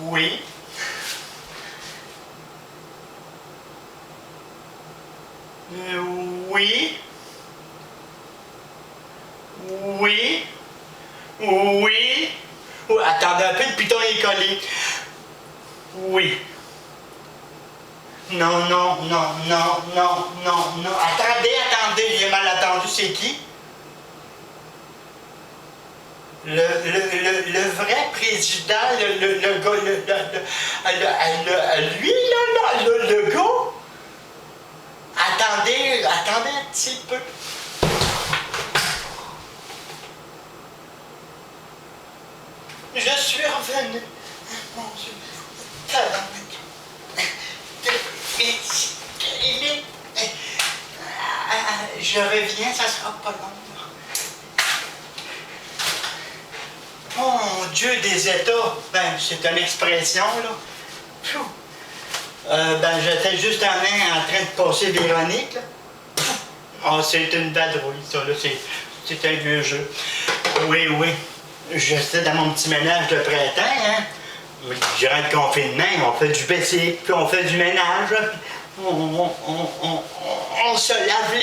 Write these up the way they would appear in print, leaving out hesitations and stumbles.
Oui. Oui. Oui. Oui. Oh, attendez un peu, le piton est collé. Oui. Non, non, non, non, non, non, non. Attendez, j'ai mal attendu, c'est qui? Le vrai président, le gars, lui, là, le gars. Attendez un petit peu. Je suis revenu. Mon Dieu. Je reviens, ça sera pas long. Oh mon Dieu, des États. Ben, c'est une expression, là. Ben, j'étais juste en train de passer Véronique, là. Oh, c'est une vadrouille, ça, là. C'est un vieux jeu. Oui, oui. J'étais dans mon petit ménage de printemps, hein. Durant le confinement, on fait du bicycle, puis on fait du ménage, là, puis on se lave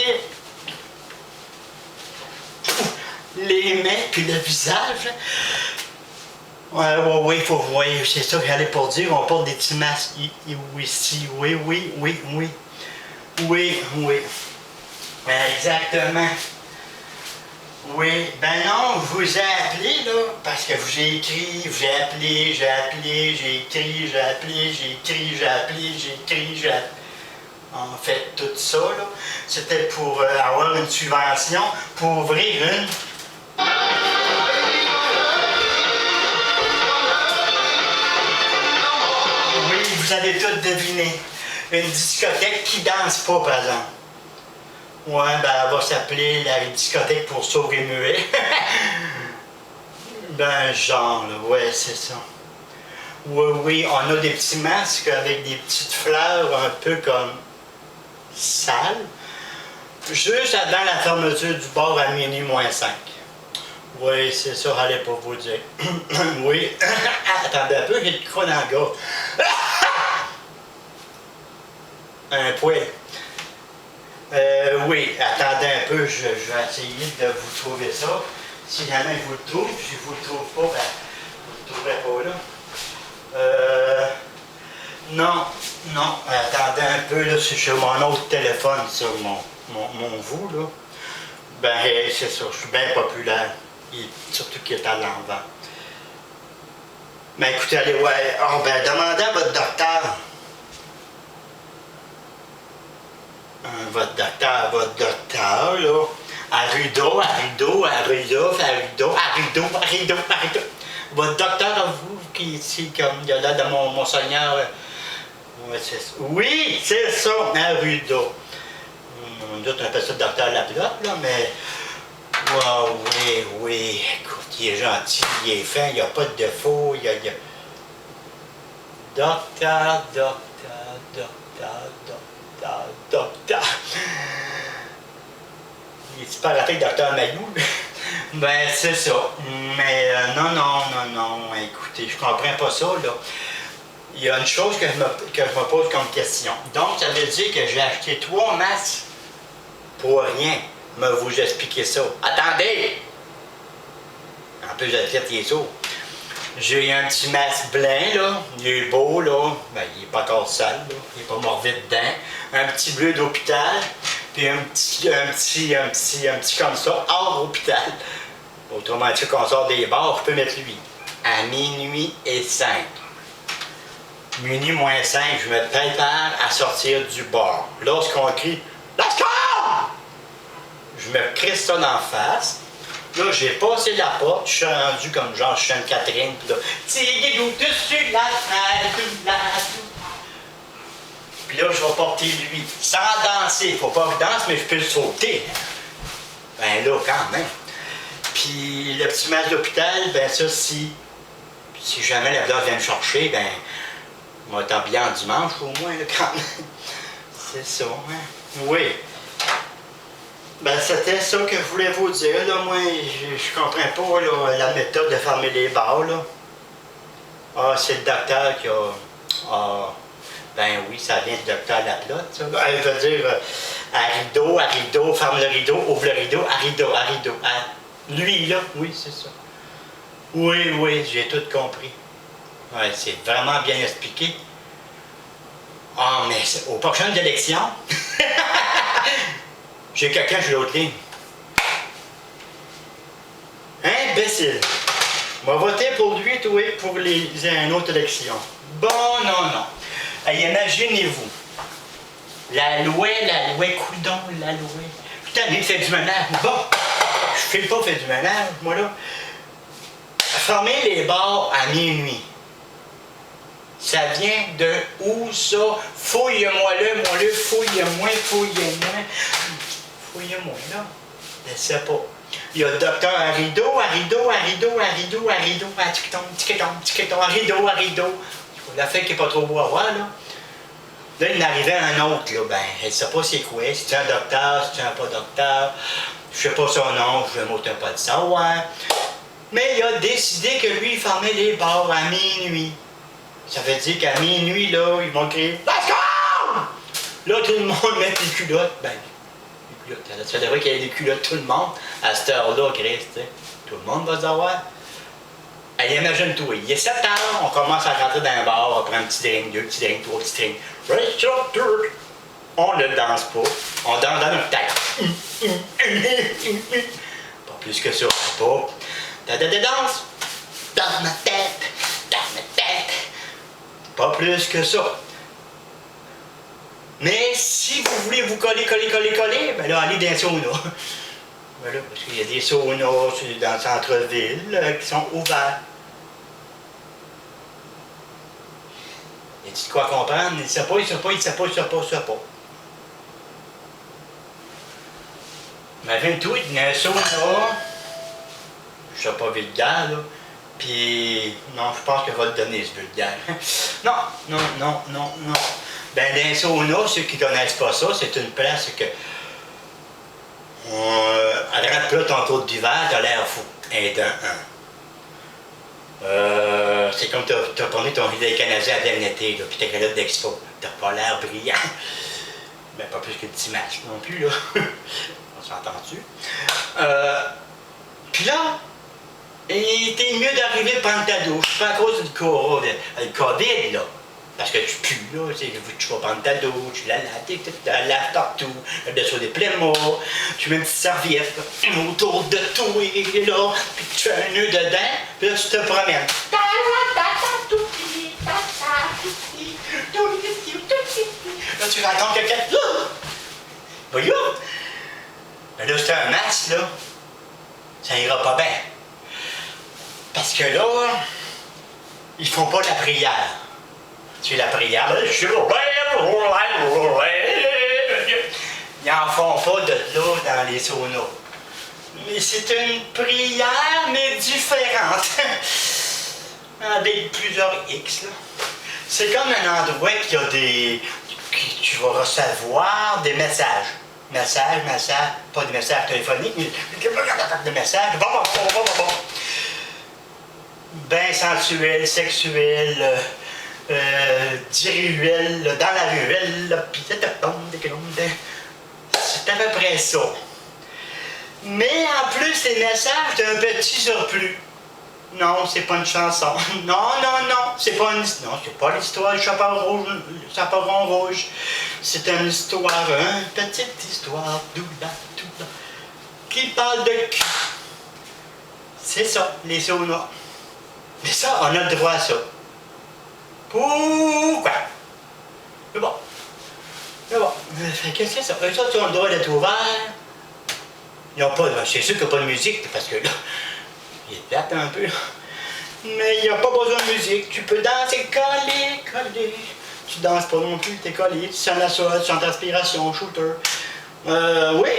les mains, puis le visage. Oui, il faut voir, c'est ça que j'allais pour dire, on porte des petits masques ici, oui. Oui. Exactement. Oui, ben non, je vous ai appelé, là, parce que j'ai écrit, j'ai appelé, j'ai écrit, j'ai appelé, j'ai écrit. En fait, tout ça, là, c'était pour avoir une subvention, pour ouvrir une... Oui, vous avez tout deviné. Une discothèque qui danse pas, par exemple. Ouais, ben elle va s'appeler la discothèque pour sourds et muets. Ben genre, là, ouais, c'est ça. Oui, on a des petits masques avec des petites fleurs un peu comme sales. Juste avant la fermeture du bar à minuit moins 5. Oui, c'est ça, j'allais pas vous dire. Oui. Attendez un peu, j'ai le croc dans la gorge. Un poil. Oui, attendez un peu, je vais essayer de vous trouver ça. Si jamais je vous le trouve, si je vous le trouve pas, ben, vous ne le trouverez pas là. Non, attendez un peu, là, c'est sur mon autre téléphone, sur mon vous, là. Ben, c'est ça, je suis bien populaire, surtout qu'il est à l'envers. Ben, écoutez, allez, ouais, ben, demandez à votre docteur. Votre docteur, là, à rideau. Votre docteur à vous, qui ici, comme il y a là de mon seigneur. Oui, c'est ça, à rideau. On appelle ça le docteur Laplotte, là, mais. Wow, oui, écoute, il est gentil, il est fin, il n'y a pas de défaut, il y a. Docteur. Il est super rapide, docteur Mayou. Ben, c'est ça. Mais non, écoutez, je comprends pas ça, là. Il y a une chose que je me pose comme question. Donc, ça veut dire que j'ai acheté 3 masques pour rien. Me vous expliquer ça. Attendez! En plus, j'ai fait, il est sourd. J'ai un petit masque blanc, là. Il est beau, là. Ben, il est pas encore sale, là. Il est pas morvé dedans. Un petit bleu d'hôpital. Puis un petit comme ça, hors hôpital. Autrement dit, quand on sort des bars, je peux mettre lui. À minuit et 5. Minuit moins 5, je me prépare à sortir du bar. Lorsqu'on crie « Let's go! » je me crisse ça d'en face. Là, j'ai passé la porte, je suis rendu comme genre, je suis une Catherine, puis là, tigidou, dessus la puis là, je vais porter lui, sans danser. Il faut pas que je danse, mais je peux le sauter. Ben là, quand même. Puis le petit masque d'hôpital, ben ça, si jamais la blonde vient me chercher, ben, on va être habillé en dimanche au moins, là, quand même. C'est ça, hein? Oui. Ben, c'était ça que je voulais vous dire, là. Moi, je comprends pas, là, la méthode de fermer les bars, là. Ah, c'est le docteur qui a... Ah, ben oui, ça vient du docteur Laplotte, ça. Elle veut dire, à rideau, ferme le rideau, ouvre le rideau, à rideau. Lui, là, oui, c'est ça. Oui, j'ai tout compris. Ouais, c'est vraiment bien expliqué. Ah, mais aux prochaines élections, j'ai quelqu'un sur l'autre ligne. Imbécile. On va voter pour lui, toi, pour une autre élection. Bon, non. Hey, imaginez-vous. La loi, coudon, la loi. Putain, il fait du ménage. Bon, je fais pas faire du ménage, moi, là. Fermer les bars à minuit. Ça vient de où, ça? Fouille-moi là, fouille-moi. Fouille-moi, là. Je sais pas. Il y a le docteur à rideau, à rideau, la fête qui n'est pas trop beau à voir, là. Là, il en arrivait un autre, là. Ben, elle ne sait pas c'est quoi. Si c'est un docteur, si c'est un pas docteur. Je sais pas son nom, je ne m'ôte pas de savoir. Mais il a décidé que lui, il fermait les bars à minuit. Ça veut dire qu'à minuit, là, ils vont crier « Let's go! » Là, tout le monde met des culottes. Ben, des culottes. Ça devrait qu'il y ait des culottes, tout le monde. À cette heure-là, Chris, tu sais. Tout le monde va savoir. Allez, imagine-toi, il est 7 heures, on commence à rentrer dans un bar, on prend un petit drink, 2 petits drinks, 3 petits drinks. On ne danse pas, on danse dans notre tête. Pas plus que ça, pas. Danse dans ma tête. Pas plus que ça. Mais si vous voulez vous coller, ben là, allez dans un sauna. Voilà, parce qu'il y a des saunas dans le centre-ville qui sont ouverts. Il y a de quoi comprendre? Il ne sait pas. Imagine-toi, il y a un sauna, je ne sais pas vulgaire, là, puis non, je pense qu'elle va te donner ce vulgaire. Non. Ben, dans un sauna, ceux qui ne connaissent pas ça, c'est une place que à droite là, ton tour d'hiver, t'as l'air fou. C'est comme t'as pris ton gilet canadien à plein été, là, pis ta calotte d'expo. T'as pas l'air brillant. Mais pas plus que le petit match non plus, là. On s'entend-tu? Pis là, il était mieux d'arriver prendre ta douche. Pas à cause du COVID, là. Parce que tu pues, là, tu vas prendre ta douche, tu la laves partout, le dessous des plémos, tu mets une petite serviette autour de toi, là, puis tu fais un nœud dedans, puis là, tu te promènes. Là, tu rencontres quelqu'un. Voyons! Mais là, c'est un masque, là. Ça ira pas bien. Parce que là, ils font pas la prière. Tu la prière, ils n'en font pas de là dans les saunas. Mais c'est une prière, mais différente. Avec plusieurs X, là. C'est comme un endroit qui a des... tu vas recevoir des messages. Messages, pas des messages téléphoniques, mais des messages. Ben sensuel, sexuel, ruelle, dans la ruelle, puis c'est à peu près ça. Mais en plus, les messages, t'as un petit surplus. Non, c'est pas une chanson. Non, non, non, c'est pas une... Non, c'est pas l'histoire du chaperon rouge. C'est une histoire, une petite histoire, doula, doula, qui parle de cul. C'est ça, les saunas. Mais ça, on a le droit à ça. Pourquoi? Mais bon. Mais bon. Qu'est-ce que c'est ça? Eux autres, ils ont le droit d'être ouverts. Ils n'ont pas... C'est sûr qu'il n'y a pas de musique, parce que là, il est plate un peu. Mais il n'y a pas besoin de musique. Tu peux danser, coller, coller. Tu danses pas non plus, t'es collé. Tu sens la soie, tu sens ta respiration, shooter. Oui.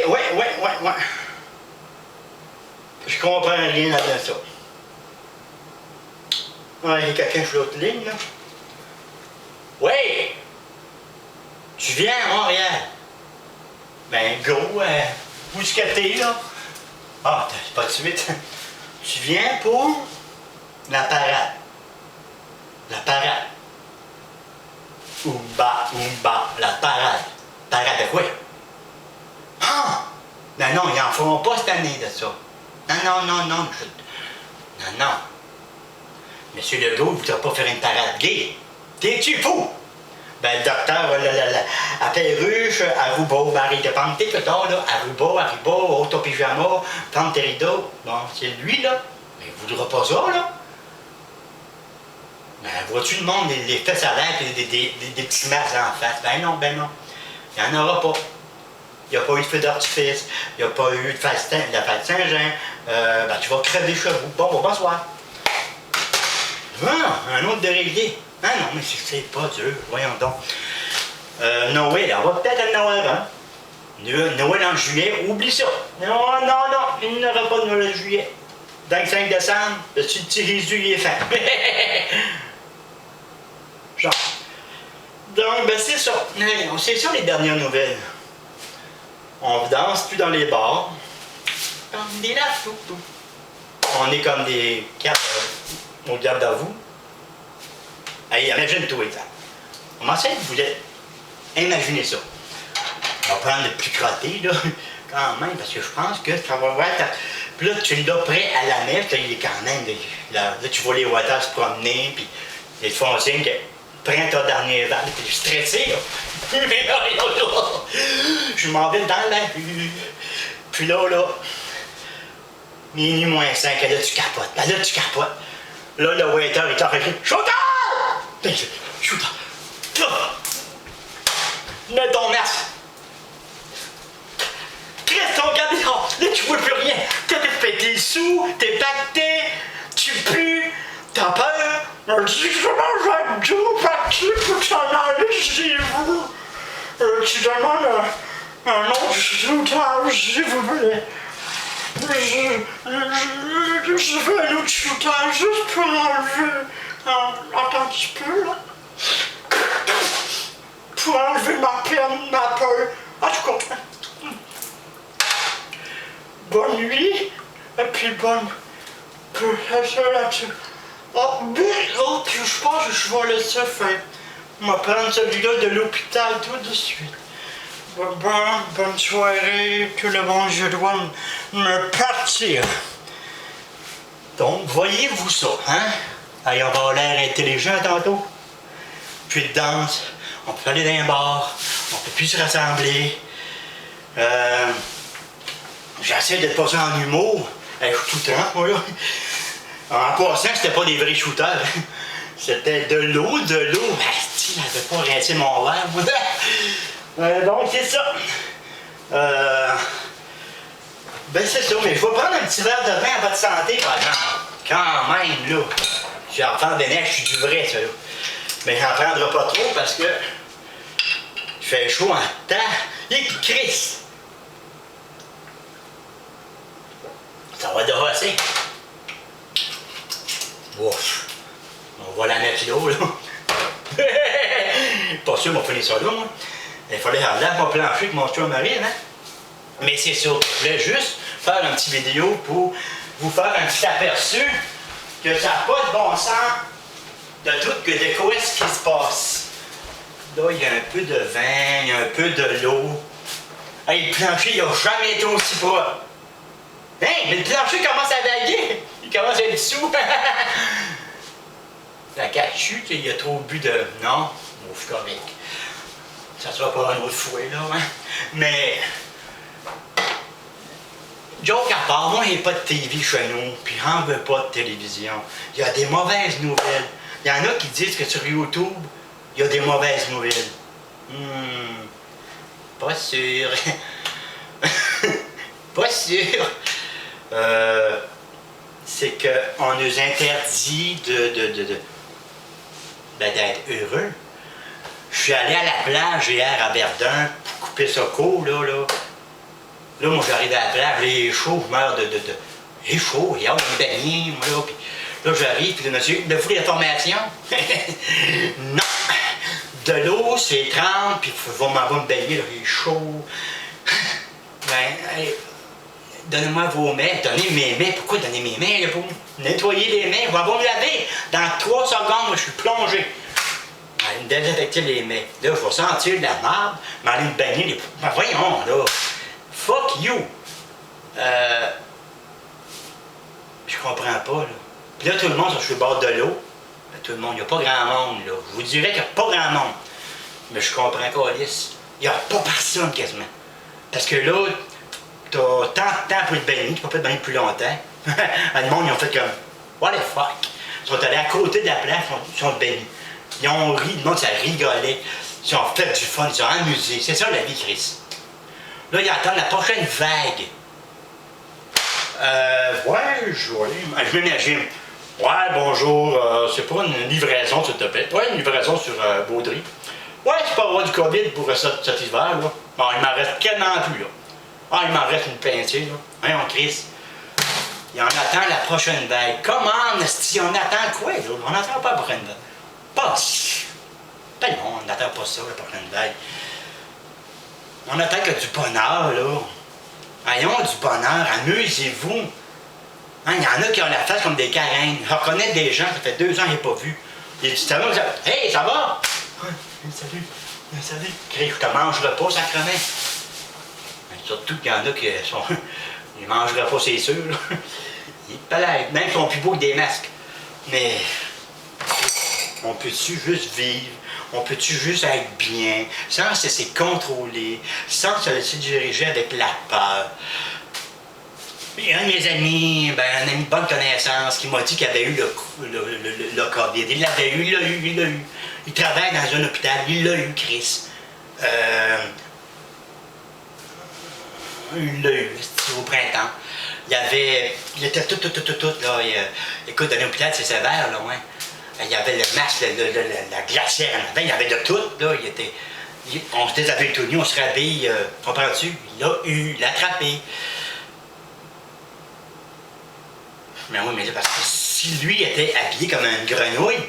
Je comprends rien là de ça. Ouais, il y a quelqu'un sur l'autre ligne, là. Oui! Tu viens à Montréal? Ben, go, où est-ce que t'es, là? Ah, pas de suite. Tu viens pour la parade. La parade. Oumba, la parade. Parade de quoi? Ah! Non, ils n'en feront pas cette année de ça. Non. Monsieur Legault ne voudra pas faire une parade gay. T'es-tu fou? Ben, le docteur, à Perruche, Aruba, Barry de Pante, tout ça, là, Aruba, Auto Pyjama, Pante Rideau. Bon, c'est lui, là. Mais il ne voudra pas ça, là. Ben, vois-tu le monde, les fesses à l'air et des petits masques en face? Ben non. Il n'y en aura pas. Il n'y a pas eu de feu d'artifice, il n'y a pas eu de fête Saint-Jean. Ben, tu vas crever chez vous. Bon, bonsoir. Ah, un autre de réglé. Ah non, mais c'est pas dur, voyons donc. Noël, on va peut-être en avoir un. Noël en juillet, oublie ça. Non, il n'y aura pas de Noël en juillet. 25 décembre, le petit Jésus, il est fin. Genre. Donc, ben c'est ça. C'est ça les dernières nouvelles. On danse plus dans les bars. Comme des lafous. On est comme des quatre au garde à vous. Allez, imagine-toi, exemple. Comment ça vous êtes? Imaginez ça. On va prendre le plus crotté, là, quand même, parce que je pense que ça va être... Puis là, tu l'as prêt à la nef, là, il est quand même... Là, tu vois les waters se promener, puis ils te font signe que prends ta dernière vague, puis je suis stressé, là. Je m'en vais dans la rue. Puis là, minuit moins 5, là, tu capotes. Là, le waiter, il t'en fait shooter! Shooter! Mets ton masque! Reste ton camion! Là, tu vois plus rien! T'es sous, t'es pacté, tu pues, t'as peur! Tu peux t'en aller chez vous! Tu demandes un autre shooter, s'il vous plaît! Je veux un autre shooter juste pour enlever. Attends un petit peu, là. Pour enlever ma peine, ma peur. Ah, je suis content. Bonne nuit, et puis bonne. là-dessus. Oh, puis je pense que je vais laisser faire. On va prendre celui-là de l'hôpital tout de suite. Bonne soirée, tout le monde, je dois me partir. Donc, voyez-vous ça, hein? Allez, on va avoir l'air intelligent tantôt. Puis de danse, on peut aller dans un bar, on peut plus se rassembler. J'essaie d'être passé en humour. Je suis tout le temps, moi, là. En passant, c'était pas des vrais shooters. C'était de l'eau. Ben, si, j'avais pas rincé mon verre, moi. Donc, c'est ça. Ben, c'est ça, mais je vais prendre un petit verre de vin à votre santé, par exemple. Quand même, là. J'en prends des neiges, je suis du vrai, ça, là. Mais j'en prendrai pas trop parce que il fait chaud en temps. Et Chris! Ça va derosser. Ouf! On va la mettre là, là. Pas sûr, on va finir ça là, moi. Il fallait aller à mon plancher avec mon chum Marie, hein? Mais c'est ça. Je voulais juste faire un petit vidéo pour vous faire un petit aperçu que ça n'a pas de bon sens de tout que de quoi est-ce qui se passe. Là, il y a un peu de vin, il y a un peu de l'eau. Hey, le plancher, il n'a jamais été aussi propre. Hein, mais le plancher commence à vaguer. Il commence à être sous. La cachu, il a trop bu de... Non, ouf, correct. Ça sera pas un autre fouet, là, hein. Mais... joke à part, moi, il n'y a pas de TV chez nous, puis j'en veux pas de télévision. Il y a des mauvaises nouvelles. Il y en a qui disent que sur YouTube, il y a des mauvaises nouvelles. Pas sûr. Pas sûr. C'est qu'on nous interdit d'être heureux. Je suis allé à la plage hier à Verdun pour couper ça court, là. Là, moi, j'arrive à la plage, il est chaud, je meurs il est chaud, il y a une baigner, moi, là. Puis là, j'arrive, puis le monsieur, de vous la formation? Non! De l'eau, c'est 30, puis il va me baigner, là, il est chaud. Ben, allez, donnez-moi vos mains, donnez mes mains. Pourquoi donner mes mains, là, pour nettoyer les mains? Je vais me laver. Dans 3 secondes, moi, je suis plongé. Allez me désinfecter les mains. Là, je vais sentir de la marde, mais aller me baigner les... Ben, voyons, là. Fuck you! Je comprends pas, là. Puis là, tout le monde sur le bord de l'eau. Tout le monde, il n'y a pas grand monde, là. Je vous dirais qu'il n'y a pas grand monde. Mais je comprends qu'Alice, il n'y a pas personne quasiment. Parce que là, t'as tant de temps pour te baigner, tu peux pas te baigner plus longtemps. Le monde, ils ont fait comme, what the fuck? Ils sont allés à côté de la plage, ils sont baignés. Ils ont ri, le monde, ça rigolait. Ils ont fait du fun, ils ont amusé. C'est ça la vie, Chris. Là, ils attendent la prochaine vague. Ouais, je m'imagine. Ouais, bonjour, c'est pas une livraison, s'il te plaît. Ouais, une livraison sur Baudry. Ouais, c'est pas avoir du COVID pour cet hiver, là. Bon, il m'en reste quasiment plus, là. Ah, il m'en reste une pincée, là. Voyons, Chris. Et on attend la prochaine vague. Comment, si on attend quoi, là? On n'attend pas la prochaine vague. Pas si. Ben non, on n'attend pas ça, la prochaine vague. On attend que du bonheur, là. Ayons du bonheur, amusez-vous. Hein, il y en a qui ont la face comme des carènes. Je reconnais des gens, ça fait 2 ans que je n'ai pas vu. Il dit, ça va? Hey, ça va? Salut. Salut. Chris, je te mangerai pas, sacrement. Surtout qu'il y en a qui sont. Ils ne mangeraient pas, c'est sûr. Ils palais, même qu'ils sont plus beaux que des masques. Mais. On peut-tu juste vivre? On peut-tu juste être bien, sans se laisser contrôler, sans se laisser diriger avec la peur? Il y a un de mes amis, un ami de bonne connaissance, qui m'a dit qu'il avait eu le COVID. Il l'avait eu, il l'a eu. Il travaille dans un hôpital, il l'a eu, Chris. Il l'a eu, au printemps. Il était tout, là. Écoute, dans l'hôpital, c'est sévère, là, ouais. Il y avait le masque, la glacière en avant, il y avait de tout, là. On se déshabille tout nu, on se rhabille, comprends-tu? Il l'a eu, il l'a attrapé. Mais oui, mais là, parce que si lui était habillé comme une grenouille,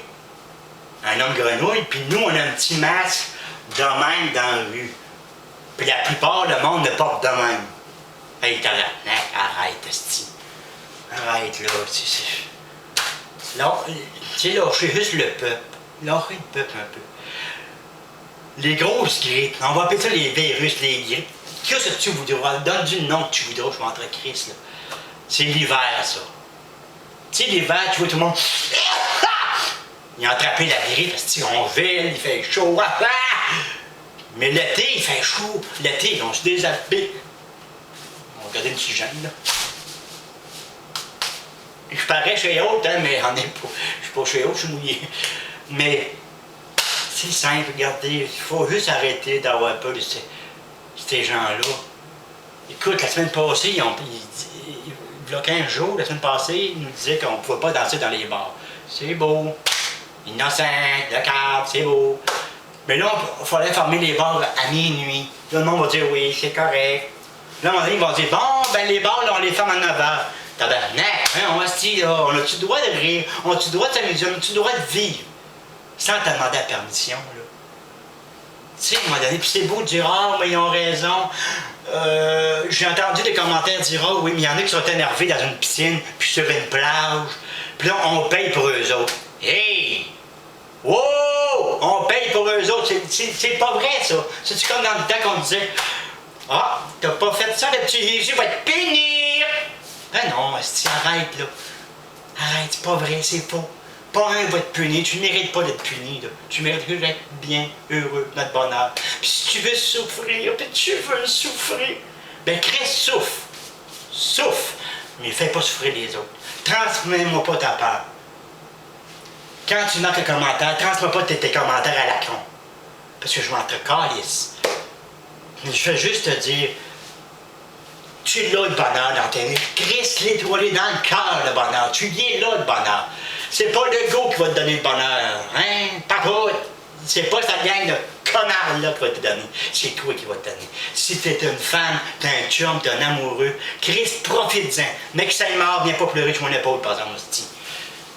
un homme grenouille, puis nous, on a un petit masque de même dans la rue. Puis la plupart, le monde le porte de même. Hey, arrête, esti. Arrête, là, tu sais, lâchez juste le peuple. Lâchez le peuple un peu. Les grosses grippes, on va appeler ça les virus, les grippes. Qu'est-ce que tu voudras? Donne du nom que tu voudras, je vais entrer Christ, là. C'est l'hiver, ça. Tu sais, l'hiver, tu vois tout le monde. Il a attrapé la grippe parce qu'on vile, il fait chaud. Mais l'été, il fait chaud. L'été, on se déshabille. On va regarder une petite gêne, là. Je parais chez Haute, hein, mais j'en ai pas. Je suis pas chez Haute, je suis mouillé. Mais c'est simple, regardez, il faut juste arrêter d'avoir peur de ces gens-là. Écoute, la semaine passée, il y a 15 jours, la semaine passée, ils nous disaient qu'on ne pouvait pas danser dans les bars. C'est beau. Innocent, le cadre, c'est beau. Mais là, il fallait fermer les bars à minuit. Là, le monde va dire oui, c'est correct. Là, à un moment donné, ils vont dire bon, ben les bars, là, on les ferme à 9 h. Tabarnak, hein, on va se dire, là, on a-tu le droit de rire, on a-tu le droit de s'amuser, on a-tu le droit de vivre, sans te demander la permission, là. Tu sais, à un moment donné, puis c'est beau de dire, ah, mais ils ont raison. J'ai entendu des commentaires dire, ah, oui, mais il y en a qui sont énervés dans une piscine, puis sur une plage, puis là, on paye pour eux autres. Hey! Wow! On paye pour eux autres, c'est pas vrai, ça. C'est comme dans le temps qu'on disait, ah, t'as pas fait ça, le petit Jésus va te punir! Ben non, esti, arrête, là. Arrête, c'est pas vrai, c'est faux. Pas un va te punir, tu ne mérites pas d'être puni, là. Tu mérites d'être bien, heureux, notre bonheur. Puis si tu veux souffrir, puis tu veux souffrir, ben Chris, souffre. Souffre. Mais fais pas souffrir les autres. Transmets-moi pas ta peur. Quand tu notes un commentaire, transmets pas tes commentaires à la con. Parce que je m'en te calisse. Je veux juste te dire, tu l'as le bonheur dans ta vie. Christ l'étoilé dans le cœur, le bonheur. Tu y es là, le bonheur. C'est pas le go qui va te donner le bonheur. Hein? Papa, c'est pas sa gang de connards-là qui va te donner. C'est toi qui va te donner. Si t'es une femme, t'es un chum, t'es un amoureux, Christ, profite-en. Mais que ça est mort, viens pas pleurer sur mon épaule, par exemple, hostie.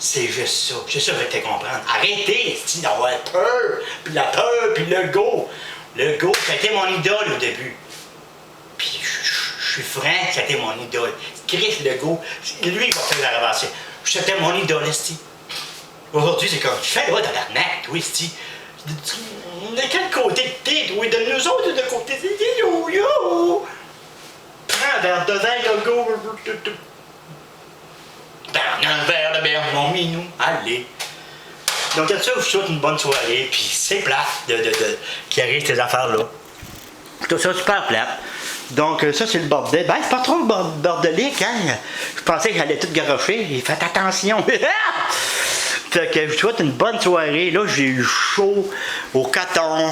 C'est juste ça. C'est ça que je vais te comprendre. Arrêtez, hostie, d'avoir peur. Puis la peur, puis le go. Le go, ça a été mon idole au début. Puis je suis franc, c'était mon idole. Chris Legault, lui, il va faire la revancer. C'était mon idole, esti. Aujourd'hui, c'est comme, fais-le, tabarnak, toi, esti. De quel côté que t'es, toi? De nous autres, de côté, c'est yo. Prends un verre de vin, Legault. Prends un verre de bière, mon minou. Allez. Donc, ça, je vous souhaite une bonne soirée, puis c'est plate qui arrive ces affaires-là. Tout ça, super plate. Donc, ça, c'est le bordel. Ben, c'est pas trop bordelique, hein? Je pensais que j'allais tout garocher. Faites attention. Fait que je vous souhaite une bonne soirée. Là, j'ai eu chaud au coton.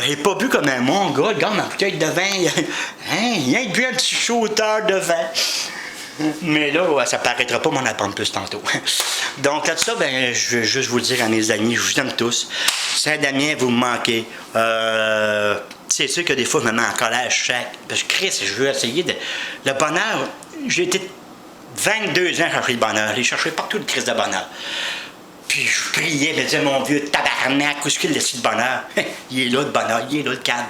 J'ai pas bu comme un mon gars. Regarde ma bouteille de vin. Hein? Il a bu un petit shooter de vin. Mais là, ça paraîtra pas mon apprendre plus tantôt. Donc, là, ça, ben, je veux juste vous le dire à mes amis, je vous aime tous. Saint-Damien, vous me manquez. C'est sûr que des fois, je me mets en colère chaque. Parce que Chris, je veux essayer de. Le bonheur, j'ai été 22 ans à chercher le bonheur. J'ai cherché partout le Christ de bonheur. Puis je priais, je me disais, mon vieux tabarnak, où est-ce qu'il laisse le bonheur? Il est là, le bonheur, il est là, le calme.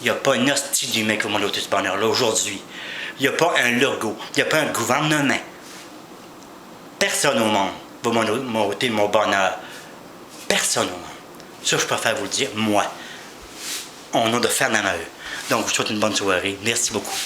Il n'y a pas un hostie d'humain qui m'a ôté ce bonheur-là aujourd'hui. Il n'y a pas un logo, il n'y a pas un gouvernement. Personne au monde va m'ôter mon bonheur. Personne au monde. Ça, je préfère vous le dire, moi. On a de faire dans ma vie. Donc, je vous souhaite une bonne soirée. Merci beaucoup.